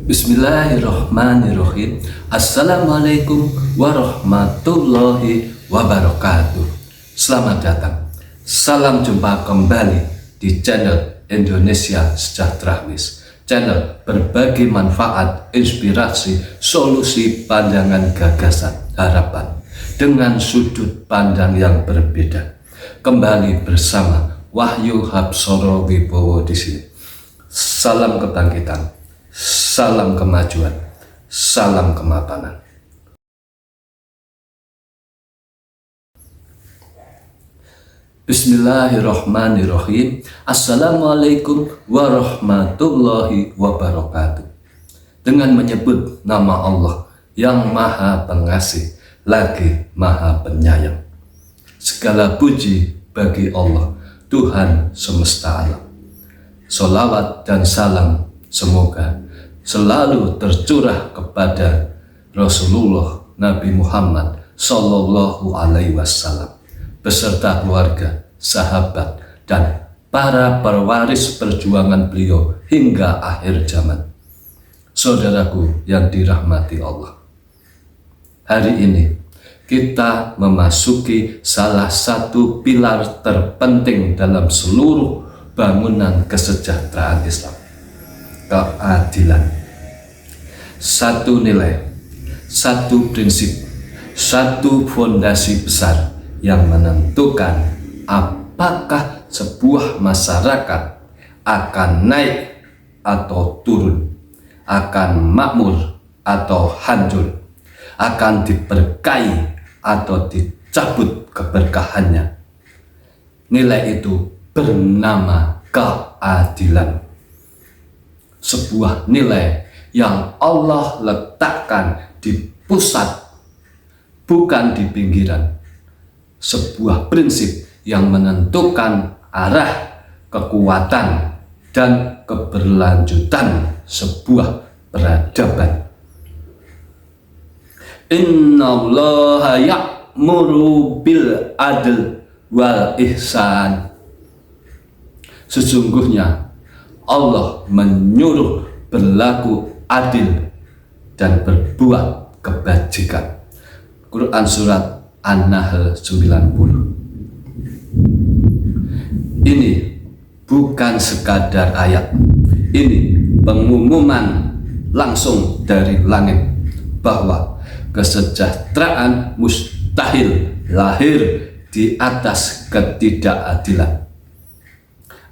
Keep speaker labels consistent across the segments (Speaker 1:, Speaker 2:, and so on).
Speaker 1: Bismillahirrahmanirrahim. Assalamualaikum warahmatullahi wabarakatuh. Selamat datang. Salam jumpa kembali di channel Indonesia Sejahtera Wis. Channel berbagi manfaat, inspirasi, solusi, pandangan, gagasan, harapan dengan sudut pandang yang berbeda. Kembali bersama Wahyu Habsoro Wibowo di sini. Salam kebangkitan, salam kemajuan, salam kemapanan. Bismillahirrahmanirrahim. Assalamualaikum warahmatullahi wabarakatuh. Dengan menyebut nama Allah yang Maha Pengasih lagi Maha Penyayang. Segala puji bagi Allah, Tuhan semesta alam. Sholawat dan salam semoga selalu tercurah kepada Rasulullah Nabi Muhammad Sallallahu Alaihi Wasallam beserta keluarga, sahabat, dan para pewaris perjuangan beliau hingga akhir zaman. Saudaraku yang dirahmati Allah, hari ini kita memasuki salah satu pilar terpenting dalam seluruh bangunan kesejahteraan Islam, keadilan. Satu nilai, satu prinsip, satu fondasi besar yang menentukan apakah sebuah masyarakat akan naik atau turun, akan makmur atau hancur, akan diberkahi atau dicabut keberkahannya. Nilai itu bernama keadilan. Sebuah nilai yang Allah letakkan di pusat, bukan di pinggiran. Sebuah prinsip yang menentukan arah, kekuatan, dan keberlanjutan sebuah peradaban. Innallaha ya'muru bil adl wal ihsan. Sesungguhnya Allah menyuruh berlaku adil dan berbuat kebajikan. Quran surat An-Nahl 90. Ini bukan sekadar ayat. Ini pengumuman langsung dari langit bahwa kesejahteraan mustahil lahir di atas ketidakadilan.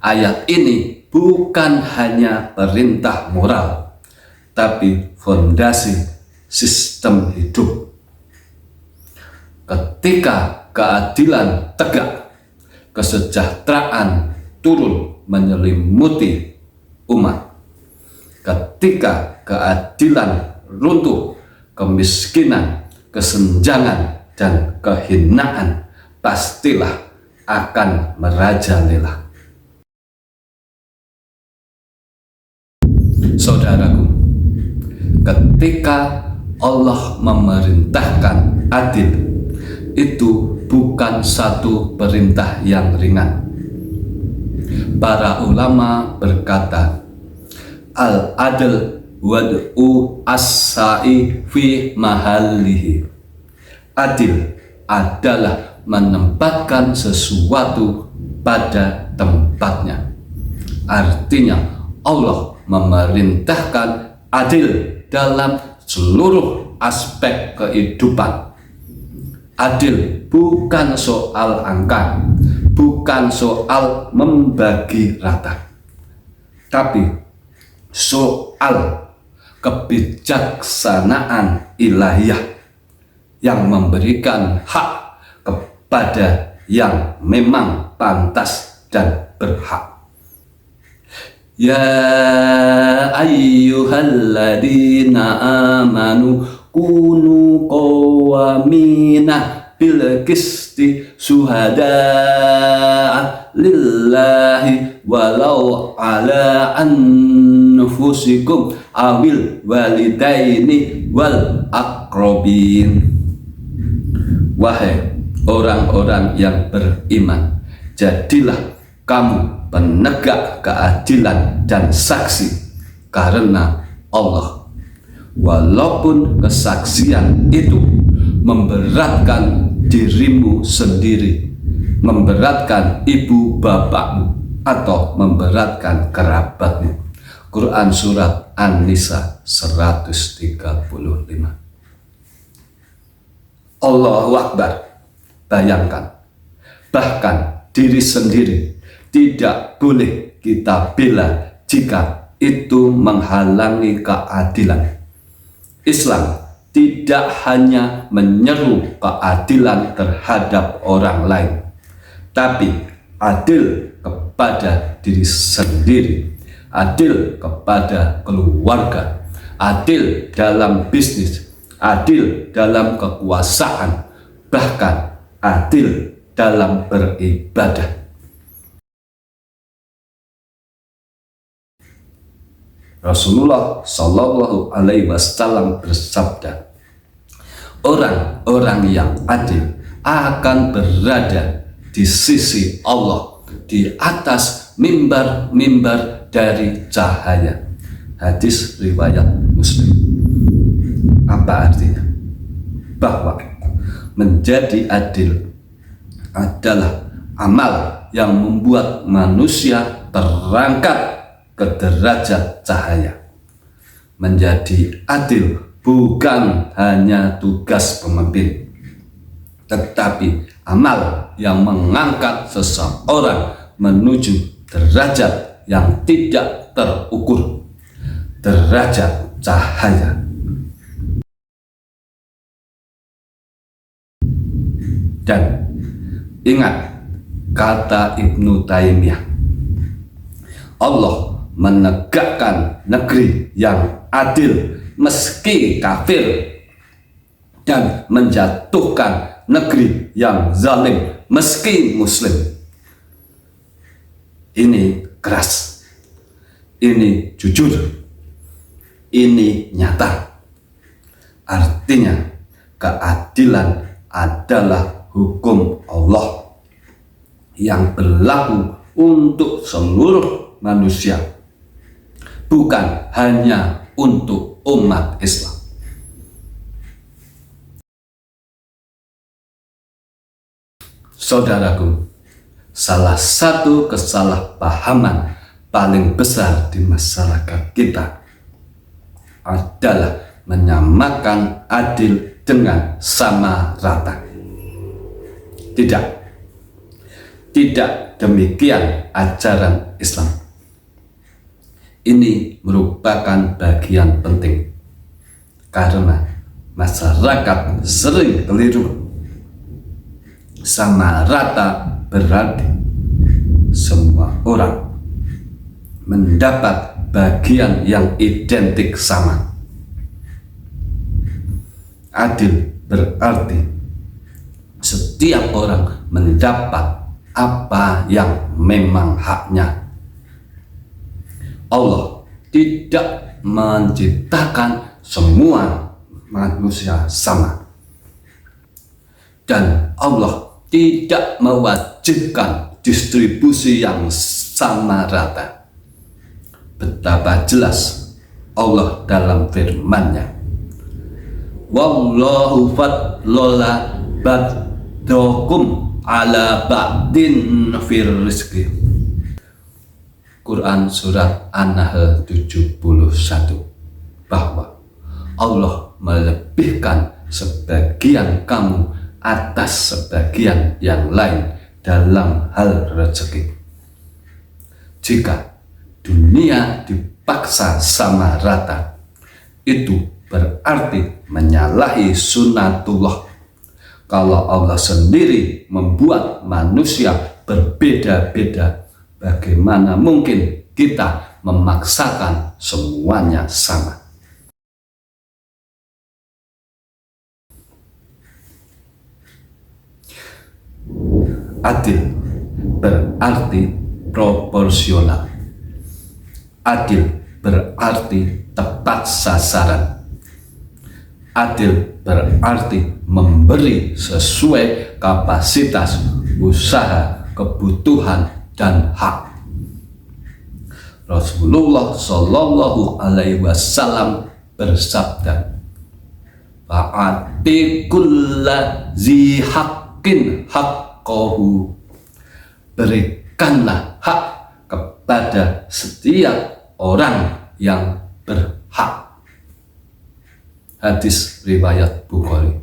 Speaker 1: Ayat ini bukan hanya perintah moral, tapi fondasi sistem hidup. Ketika keadilan tegak, kesejahteraan turun menyelimuti umat. Ketika keadilan runtuh, kemiskinan, kesenjangan, dan kehinaan pastilah akan merajalela. Saudaraku, ketika Allah memerintahkan adil, itu bukan satu perintah yang ringan. Para ulama berkata, al-adl wad'u as-sa'i fi mahallihi. Adil adalah menempatkan sesuatu pada tempatnya. Artinya Allah memerintahkan adil dalam seluruh aspek kehidupan. Adil bukan soal angka, bukan soal membagi rata, tapi soal kebijaksanaan ilahiyah yang memberikan hak kepada yang memang pantas dan berhak. Ya ayyuhalladzina amanu kunu qawamina bil qisti syuhada'a lillahi walau ala anfusikum awil walidaini wal aqrabin. Wahai orang-orang yang beriman, jadilah kamu penegak keadilan dan saksi, karena Allah walaupun kesaksian itu memberatkan dirimu sendiri, memberatkan ibu bapakmu, atau memberatkan kerabatmu. Quran Surat An-Nisa 135. Allahu Akbar. Bayangkan, bahkan diri sendiri tidak boleh kita bela jika itu menghalangi keadilan. Islam tidak hanya menyeru keadilan terhadap orang lain, tapi adil kepada diri sendiri, adil kepada keluarga, adil dalam bisnis, adil dalam kekuasaan, bahkan adil dalam beribadah. Rasulullah Shallallahu Alaihi Wasallam bersabda, orang-orang yang adil akan berada di sisi Allah di atas mimbar-mimbar dari cahaya. Hadis riwayat Muslim. Apa artinya? Bahwa menjadi adil adalah amal yang membuat manusia terangkat ke derajat cahaya. Menjadi adil bukan hanya tugas pemimpin, tetapi amal yang mengangkat seseorang menuju derajat yang tidak terukur, derajat cahaya. Dan ingat kata Ibnu Taimiyah, Allah menegakkan negeri yang adil meski kafir, dan menjatuhkan negeri yang zalim meski muslim. Ini keras, ini jujur, ini nyata. Artinya keadilan adalah hukum Allah yang berlaku untuk seluruh manusia, bukan hanya untuk umat Islam. Saudaraku, salah satu kesalahpahaman paling besar di masyarakat kita adalah menyamakan adil dengan sama rata. Tidak demikian ajaran Islam. Ini merupakan bagian penting karena masyarakat sering keliru. Sama rata berarti semua orang mendapat bagian yang identik sama. Adil berarti setiap orang mendapat apa yang memang haknya. Allah tidak menciptakan semua manusia sama, dan Allah tidak mewajibkan distribusi yang sama rata. Betapa jelas Allah dalam firman-Nya, wallahu fadlola ba'dakum ala ba'din fir rizqi. Quran Surat An-Nahl 71, bahwa Allah melebihkan sebagian kamu atas sebagian yang lain dalam hal rezeki. Jika dunia dipaksa sama rata, itu berarti menyalahi sunnatullah. Kalau Allah sendiri membuat manusia berbeda-beda, bagaimana mungkin kita memaksakan semuanya sama? Adil berarti proporsional. Adil berarti tepat sasaran. Adil berarti memberi sesuai kapasitas, usaha, kebutuhan, dan hak. Rasulullah Shallallahu Alaihi Wasallam bersabda, "Fa'ati kulla zi haqqin haqqahu." Berikanlah hak kepada setiap orang yang berhak. Hadis riwayat Bukhari.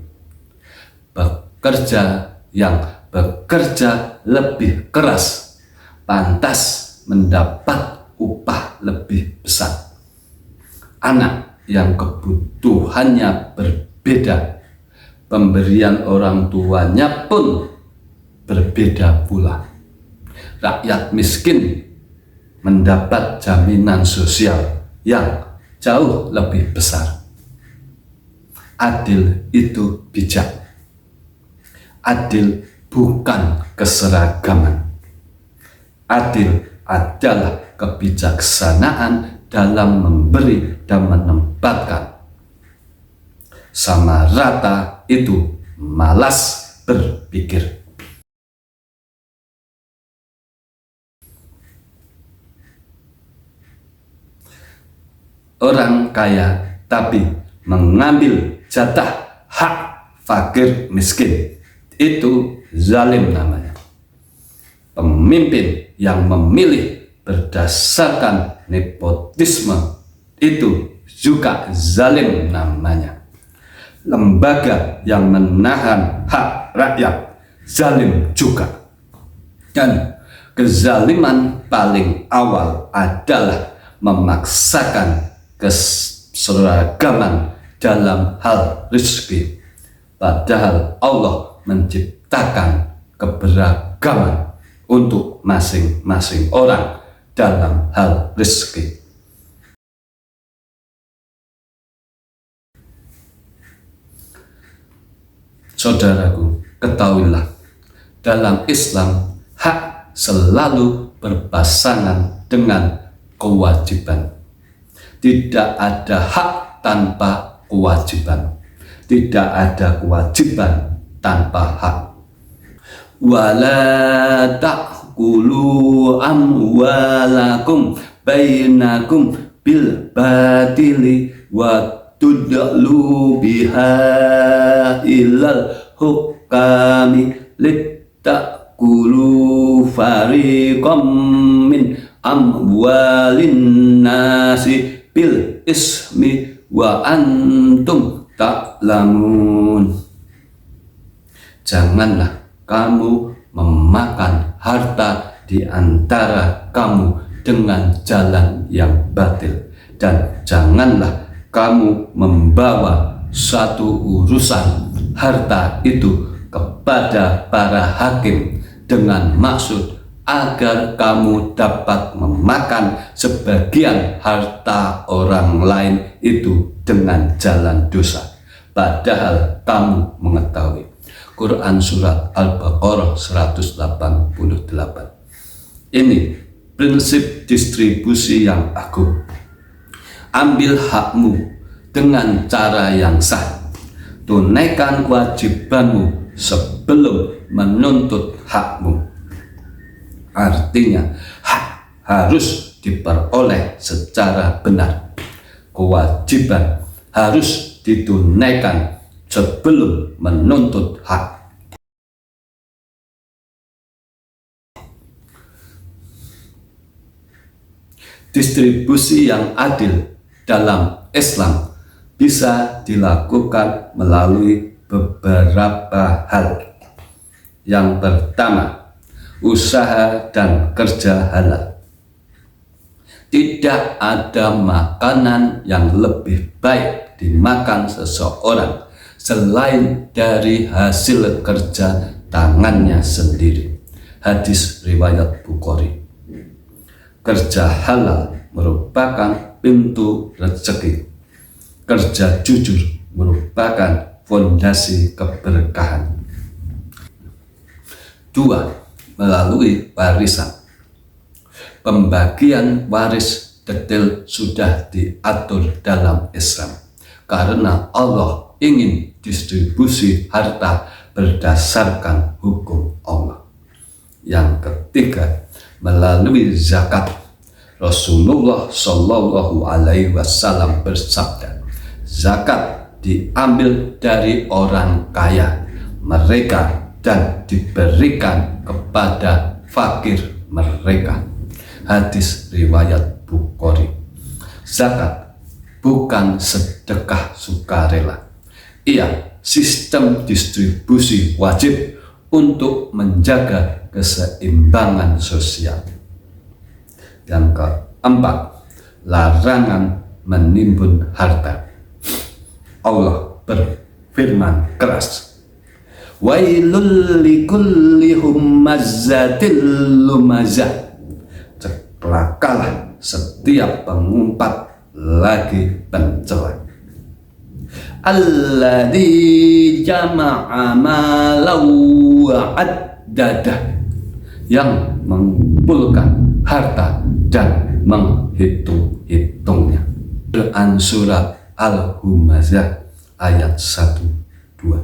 Speaker 1: Yang bekerja lebih keras pantas mendapat upah lebih besar. Anak yang kebutuhannya berbeda, pemberian orang tuanya pun berbeda pula. Rakyat miskin mendapat jaminan sosial yang jauh lebih besar. Adil itu bijak. Adil bukan keseragaman. Adil adalah kebijaksanaan dalam memberi dan menempatkan. Sama rata itu malas berpikir. Orang kaya tapi mengambil jatah hak fakir miskin, itu zalim namanya. Pemimpin yang memilih berdasarkan nepotisme, itu juga zalim namanya. Lembaga yang menahan hak rakyat zalim juga. Dan kezaliman paling awal adalah memaksakan keseragaman dalam hal rezeki. Padahal Allah menciptakan keberagaman untuk masing-masing orang dalam hal rezeki. Saudaraku, ketahuilah, dalam Islam hak selalu berpasangan dengan kewajiban. Tidak ada hak tanpa kewajiban. Tidak ada kewajiban tanpa hak. Wala ta'kulu amwalakum bainakum bil batili wa tudlu biha ilal hukami litakulu fariqam min amwalin nasi bil ismi wa antum ta'lamun. Janganlah kamu memakan harta di antara kamu dengan jalan yang batil, dan janganlah kamu membawa suatu urusan harta itu kepada para hakim dengan maksud agar kamu dapat memakan sebagian harta orang lain itu dengan jalan dosa, padahal kamu mengetahui. Quran Surat Al-Baqarah 188. Ini prinsip distribusi yang agung. Ambil hakmu dengan cara yang sah. Tunaikan kewajibanmu sebelum menuntut hakmu. Artinya, hak harus diperoleh secara benar. Kewajiban harus ditunaikan sebelum menuntut hak. Distribusi yang adil dalam Islam bisa dilakukan melalui beberapa hal. Yang pertama, usaha dan kerja halal. Tidak ada makanan yang lebih baik dimakan seseorang selain dari hasil kerja tangannya sendiri. Hadis riwayat Bukhari. Kerja halal merupakan pintu rezeki. Kerja jujur merupakan fondasi keberkahan. 2. Melalui warisan. Pembagian waris detail sudah diatur dalam Islam, karena Allah ingin distribusi harta berdasarkan hukum Allah. Yang ketiga, melalui zakat. Rasulullah Shallallahu Alaihi Wasallam bersabda, zakat diambil dari orang kaya mereka dan diberikan kepada fakir mereka. Hadis riwayat Bukhari. Zakat bukan sedekah sukarela. Ia sistem distribusi wajib untuk menjaga keseimbangan sosial. Yang keempat, larangan menimbun harta. Allah berfirman keras, wailul likulli hummazatil lumazah. Celakalah setiap pengumpat lagi pencela. Alladzi jama'a malan wa addadah, yang mengumpulkan harta dan menghitung-hitungnya. Quran surat Al-Humazah ayat 1-2.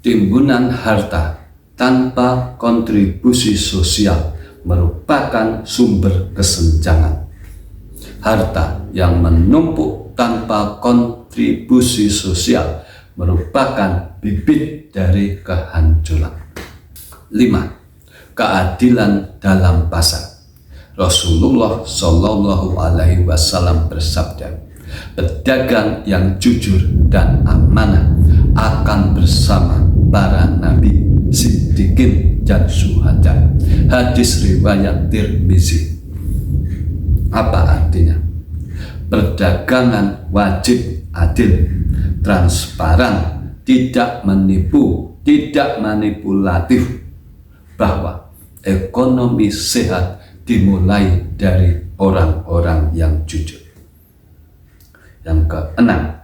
Speaker 1: Timbunan harta tanpa kontribusi sosial merupakan sumber kesenjangan. Harta yang menumpuk tanpa kontribusi sosial merupakan bibit dari kehancuran. 5. Keadilan dalam pasar. Rasulullah Shallallahu Alaihi Wasallam bersabda, pedagang yang jujur dan amanah akan bersama para nabi, siddiqin dan syuhada. Hadis riwayat Tirmizi. Apa artinya? Perdagangan wajib adil, transparan, tidak menipu, tidak manipulatif, bahwa ekonomi sehat dimulai dari orang-orang yang jujur. Yang keenam,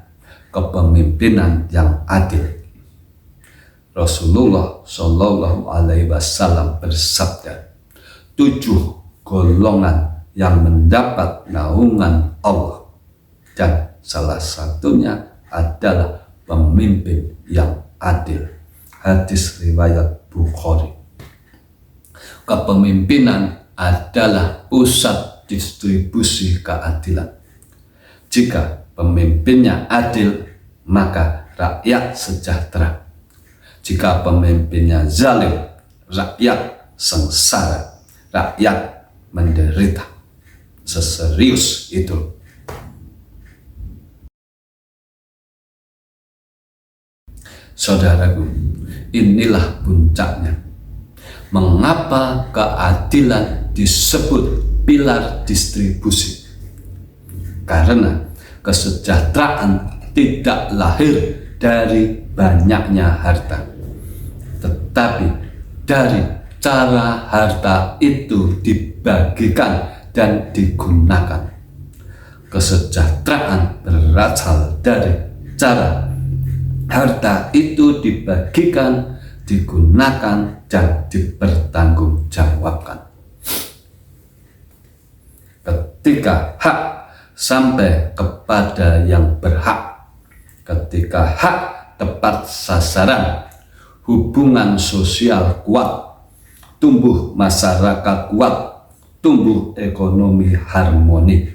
Speaker 1: kepemimpinan yang adil. Rasulullah Shallallahu Alaihi Wasallam bersabda, 7 golongan yang mendapat naungan Allah, dan salah satunya adalah pemimpin yang adil. Hadis riwayat Bukhari. Kepemimpinan adalah pusat distribusi keadilan. Jika pemimpinnya adil, maka rakyat sejahtera. Jika pemimpinnya zalim, rakyat sengsara, rakyat menderita. Seserius itu. Saudaraku, inilah puncaknya. Mengapa keadilan disebut pilar distribusi? Karena kesejahteraan tidak lahir dari banyaknya harta, tetapi dari cara harta itu dibagikan dan digunakan. Kesejahteraan berasal dari cara harta itu dibagikan, digunakan, dan dipertanggungjawabkan. Ketika hak sampai kepada yang berhak, ketika hak tepat sasaran, hubungan sosial kuat, tumbuh masyarakat kuat, tumbuh ekonomi harmoni.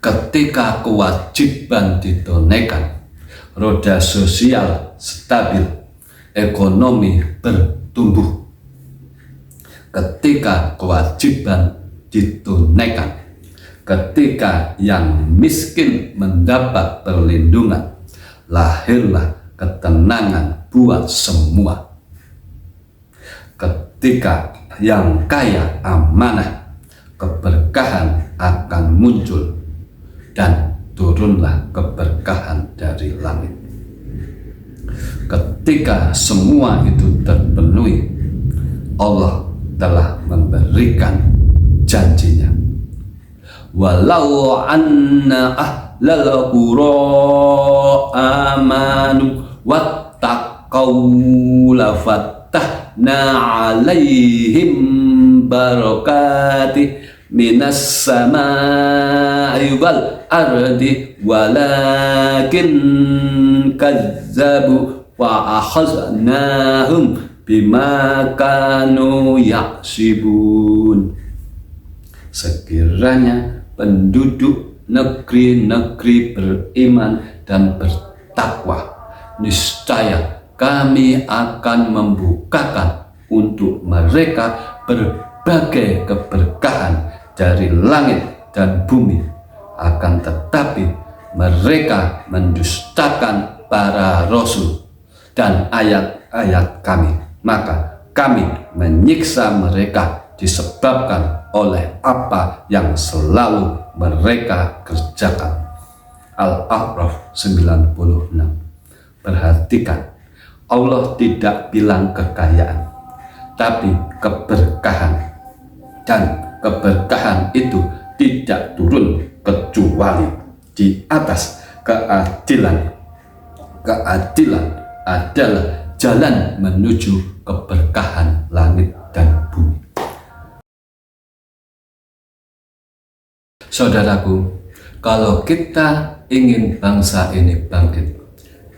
Speaker 1: Ketika kewajiban ditunaikan, roda sosial stabil, ekonomi bertumbuh. Ketika kewajiban ditunaikan, ketika yang miskin mendapat perlindungan, lahirlah ketenangan buat semua. Ketika yang kaya amanah, keberkahan akan muncul dan turunlah keberkahan dari langit. Ketika semua itu terpenuhi, Allah telah memberikan janjinya. Walau anna ahlal qura amanu wattaqaw lafattahna alaihim barakati minas samai wal ardi walakin kazzabu wa akhaznahum bima kanu yaksibun. Sekiranya penduduk negeri-negeri beriman dan bertakwa, niscaya kami akan membukakan untuk mereka berbagai keberkahan dari langit dan bumi. Akan tetapi mereka mendustakan para rasul dan ayat-ayat kami, maka kami menyiksa mereka disebabkan oleh apa yang selalu mereka kerjakan. Al-A'raf 96. Perhatikan, Allah tidak bilang kekayaan, tapi keberkahan, dan keberkahan itu tidak turun kecuali di atas keadilan. Keadilan adalah jalan menuju keberkahan langit dan bumi. Saudaraku, kalau kita ingin bangsa ini bangkit,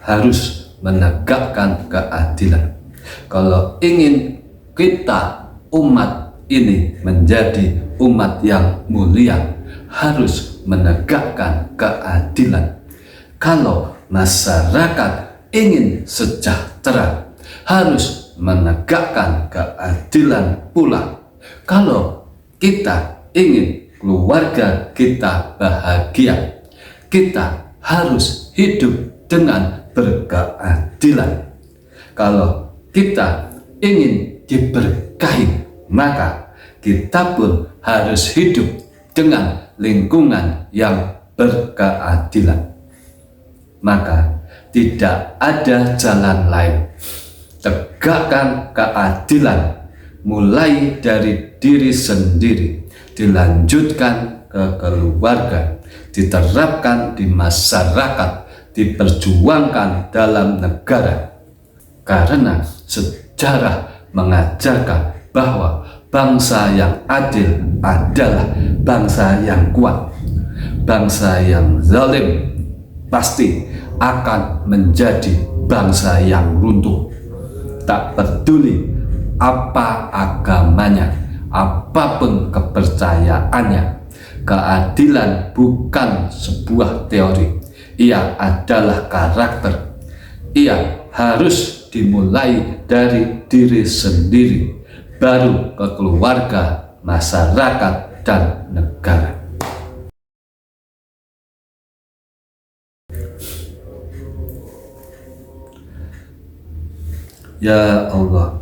Speaker 1: harus menegakkan keadilan. Kalau ingin kita umat ini menjadi umat yang mulia, harus menegakkan keadilan. Kalau masyarakat ingin sejahtera, harus menegakkan keadilan pula. Kalau kita ingin keluarga kita bahagia, kita harus hidup dengan berkeadilan. Kalau kita ingin diberkahi, maka kita pun harus hidup dengan lingkungan yang berkeadilan. Maka tidak ada jalan lain. Tegakkan keadilan mulai dari diri sendiri, dilanjutkan ke keluarga, diterapkan di masyarakat, diperjuangkan dalam negara. Karena sejarah mengajarkan bahwa bangsa yang adil adalah bangsa yang kuat. Bangsa yang zalim pasti akan menjadi bangsa yang runtuh. Tak peduli apa agamanya, apapun kepercayaannya, keadilan bukan sebuah teori. Ia adalah karakter. Ia harus dimulai dari diri sendiri, baru ke keluarga, masyarakat, dan negara. Ya Allah,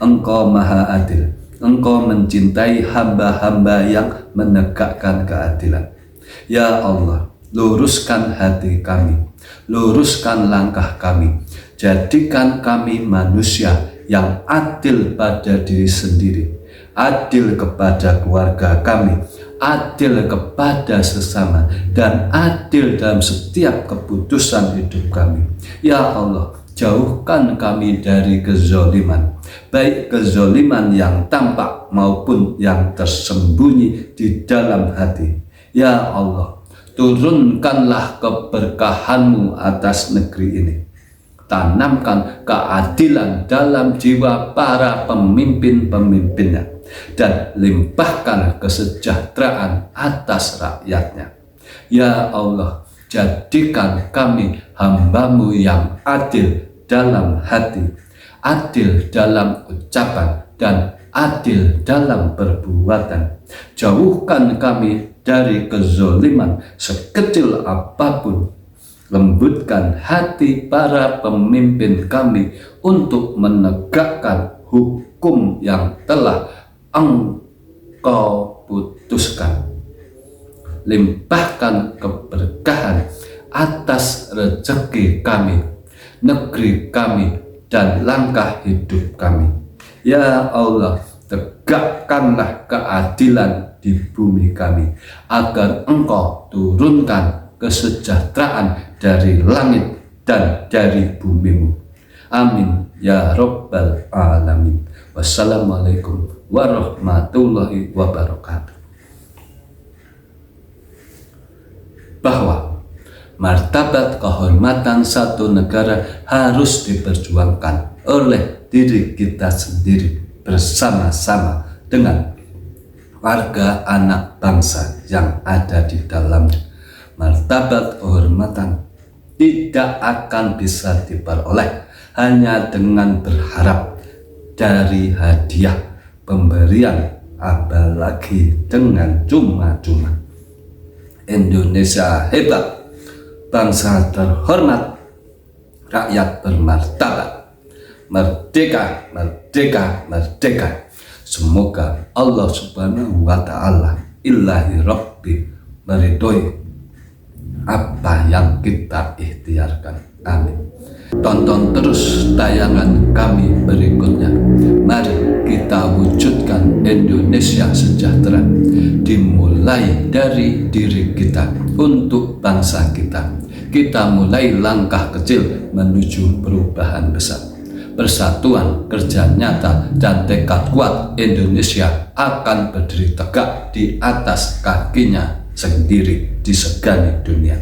Speaker 1: Engkau Maha Adil. Engkau mencintai hamba-hamba yang menegakkan keadilan. Ya Allah, luruskan hati kami, luruskan langkah kami. Jadikan kami manusia yang adil pada diri sendiri, adil kepada keluarga kami, adil kepada sesama, dan adil dalam setiap keputusan hidup kami. Ya Allah, jauhkan kami dari kezoliman, baik kezoliman yang tampak maupun yang tersembunyi di dalam hati. Ya Allah, turunkanlah keberkahan-Mu atas negeri ini. Tanamkan keadilan dalam jiwa para pemimpin-pemimpinnya, dan limpahkan kesejahteraan atas rakyatnya. Ya Allah, jadikan kami hamba-Mu yang adil dalam hati, adil dalam ucapan, dan adil dalam perbuatan. Jauhkan kami dari kezoliman sekecil apapun. Lembutkan hati para pemimpin kami untuk menegakkan hukum yang telah Engkau putuskan. Limpahkan keberkahan atas rezeki kami, negeri kami, dan langkah hidup kami. Ya Allah, tegakkanlah keadilan di bumi kami, agar Engkau turunkan kesejahteraan dari langit dan dari bumi-Mu. Amin ya Rabbal Alamin. Wassalamualaikum warahmatullahi wabarakatuh. Bahwa martabat kehormatan satu negara harus diperjuangkan oleh diri kita sendiri bersama-sama dengan warga anak bangsa yang ada di dalamnya. Martabat kehormatan tidak akan bisa diperoleh hanya dengan berharap dari hadiah pemberian, apalagi dengan cuma-cuma. Indonesia hebat, bangsa terhormat, rakyat bermartabat, merdeka, merdeka, merdeka. Semoga Allah Subhanahu wa Ta'ala ilahi Rabbi meridhoi apa yang kita ikhtiarkan. Amin. Tonton terus tayangan kami berikutnya. Mari kita wujudkan Indonesia sejahtera, dimulai dari diri kita untuk bangsa kita. Kita mulai langkah kecil menuju perubahan besar. Persatuan, kerja nyata, dan tekad kuat, Indonesia akan berdiri tegak di atas kakinya sendiri, disegani dunia.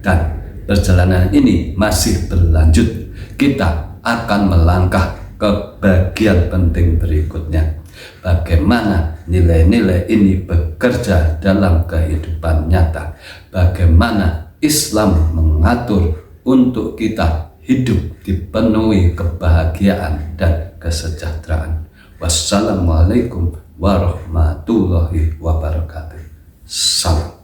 Speaker 1: Dan perjalanan ini masih berlanjut. Kita akan melangkah ke bagian penting berikutnya. Bagaimana nilai-nilai ini bekerja dalam kehidupan nyata. Bagaimana Islam mengatur untuk kita hidup dipenuhi kebahagiaan dan kesejahteraan. Wassalamualaikum warahmatullahi wabarakatuh. Salam.